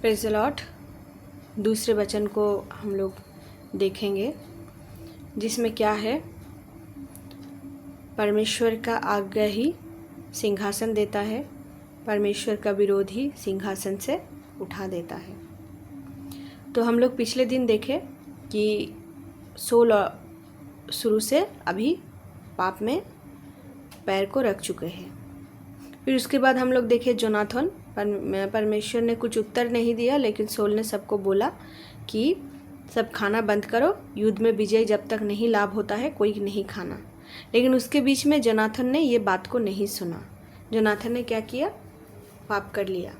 Praise the Lord. दूसरे वचन को हम लोग देखेंगे जिसमें क्या है, परमेश्वर का आज्ञा ही सिंहासन देता है, परमेश्वर का विरोध ही सिंहासन से उठा देता है। तो हम लोग पिछले दिन देखे कि सोल शुरू से अभी पाप में पैर को रख चुके हैं। फिर उसके बाद हम लोग देखे जोनाथन, परमेश्वर ने कुछ उत्तर नहीं दिया, लेकिन सोल ने सबको बोला कि सब खाना बंद करो, युद्ध में विजय जब तक नहीं लाभ होता है कोई नहीं खाना। लेकिन उसके बीच में जोनाथन ने ये बात को नहीं सुना। जोनाथन ने क्या किया, पाप कर लिया।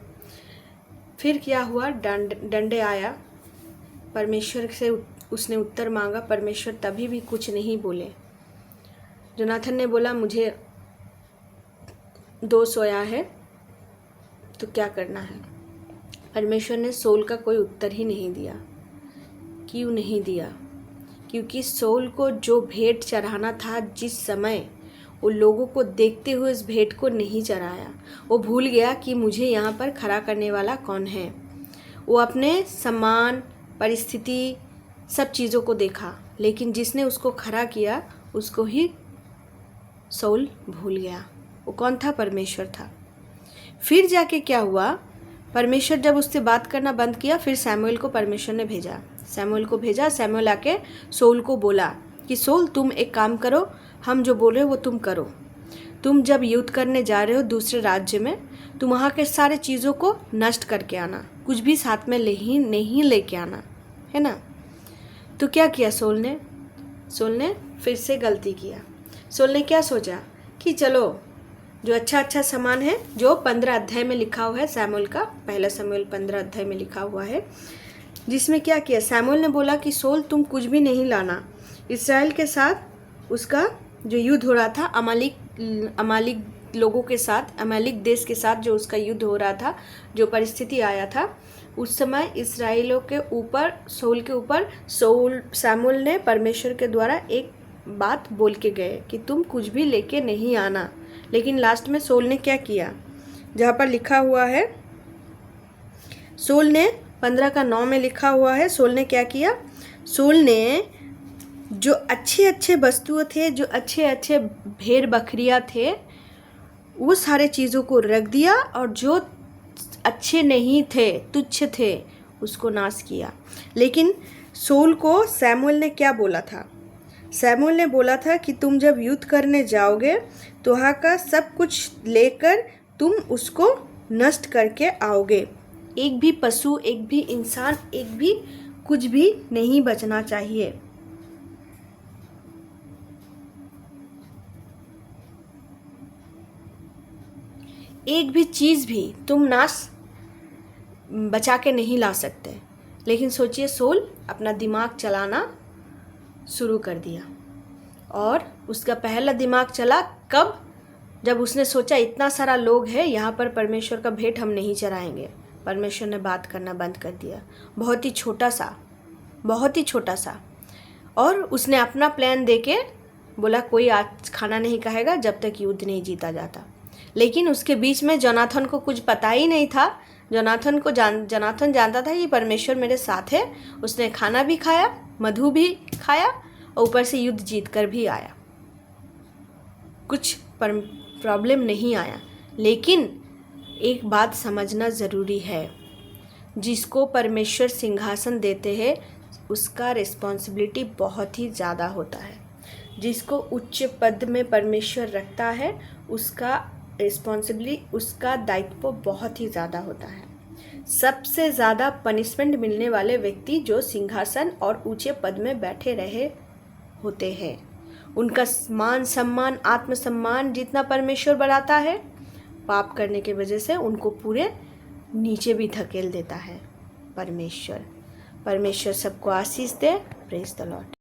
फिर क्या हुआ, डंडे आया, परमेश्वर से उसने उत्तर मांगा, परमेश्वर तभी भी कुछ नहीं बोले। जोनाथन ने बोला मुझे दोष होया है तो क्या करना है। परमेश्वर ने सोल का कोई उत्तर ही नहीं दिया। क्यों नहीं दिया? क्योंकि सोल को जो भेंट चढ़ाना था, जिस समय वो लोगों को देखते हुए उस भेंट को नहीं चढ़ाया। वो भूल गया कि मुझे यहाँ पर खड़ा करने वाला कौन है। वो अपने सम्मान, परिस्थिति, सब चीज़ों को देखा, लेकिन जिसने उसको खड़ा किया उसको ही सोल भूल गया। वो कौन था? परमेश्वर था। फिर जाके क्या हुआ, परमेश्वर जब उससे बात करना बंद किया, फिर सैमुएल को परमेश्वर ने भेजा। सैमुएल आके सोल को बोला कि सोल तुम एक काम करो, हम जो बोल रहे हो वो तुम करो। तुम जब युद्ध करने जा रहे हो दूसरे राज्य में, तुम वहाँ के सारे चीज़ों को नष्ट करके आना, कुछ भी साथ में नहीं लेके आना, है ना। तो क्या किया सोल ने फिर से गलती किया। सोल ने क्या सोचा कि चलो जो अच्छा सामान है, जो 15 अध्याय में लिखा हुआ है, सैमुएल का पहला सैमुएल 15 अध्याय में लिखा हुआ है, जिसमें क्या किया, सैमुएल ने बोला कि सोल तुम कुछ भी नहीं लाना। इस्राएल के साथ उसका जो युद्ध हो रहा था, अमालिक लोगों के साथ, अमालिक देश के साथ जो उसका युद्ध हो रहा था, जो परिस्थिति आया था, उस समय इस्राएलियों के ऊपर, सोल के ऊपर सैमुएल ने परमेश्वर के द्वारा एक बात बोल के गए कि तुम कुछ भी लेके नहीं आना। लेकिन लास्ट में सोल ने क्या किया, जहाँ पर लिखा हुआ है, सोल ने 15:9 में लिखा हुआ है, सोल ने क्या किया, सोल ने जो अच्छे वस्तुएं थे, जो अच्छे भेड़ बकरियां थे, वो सारे चीज़ों को रख दिया, और जो अच्छे नहीं थे, तुच्छ थे, उसको नाश किया। लेकिन सोल को सैमुएल ने क्या बोला था, सैमुएल ने बोला था कि तुम जब युद्ध करने जाओगे तो वहाँ का सब कुछ लेकर तुम उसको नष्ट करके आओगे। एक भी पशु, एक भी इंसान, एक भी कुछ भी नहीं बचना चाहिए। एक भी चीज़ भी तुम नाश बचा के नहीं ला सकते। लेकिन सोचिए, सोल अपना दिमाग चलाना शुरू कर दिया, और उसका पहला दिमाग चला कब, जब उसने सोचा इतना सारा लोग है यहाँ पर, परमेश्वर का भेंट हम नहीं चढ़ाएंगे। परमेश्वर ने बात करना बंद कर दिया, बहुत ही छोटा सा। और उसने अपना प्लान देके बोला कोई आज खाना नहीं खाएगा जब तक युद्ध नहीं जीता जाता। लेकिन उसके बीच में जोनाथन को कुछ पता ही नहीं था। जोनाथन जानता था कि परमेश्वर मेरे साथ है। उसने खाना भी खाया, मधु भी खाया, और ऊपर से युद्ध जीत कर भी आया, कुछ प्रॉब्लम नहीं आया। लेकिन एक बात समझना ज़रूरी है, जिसको परमेश्वर सिंहासन देते हैं उसका रिस्पॉन्सिबिलिटी बहुत ही ज़्यादा होता है। जिसको उच्च पद में परमेश्वर रखता है उसका रिस्पॉन्सिबिलिटी, उसका दायित्व बहुत ही ज़्यादा होता है। सबसे ज़्यादा पनिशमेंट मिलने वाले व्यक्ति जो सिंहासन और ऊंचे पद में बैठे रहे होते हैं, उनका मान सम्मान, आत्मसम्मान जितना परमेश्वर बढ़ाता है, पाप करने की वजह से उनको पूरे नीचे भी धकेल देता है परमेश्वर। परमेश्वर सबको आशीष दे। Praise the Lord.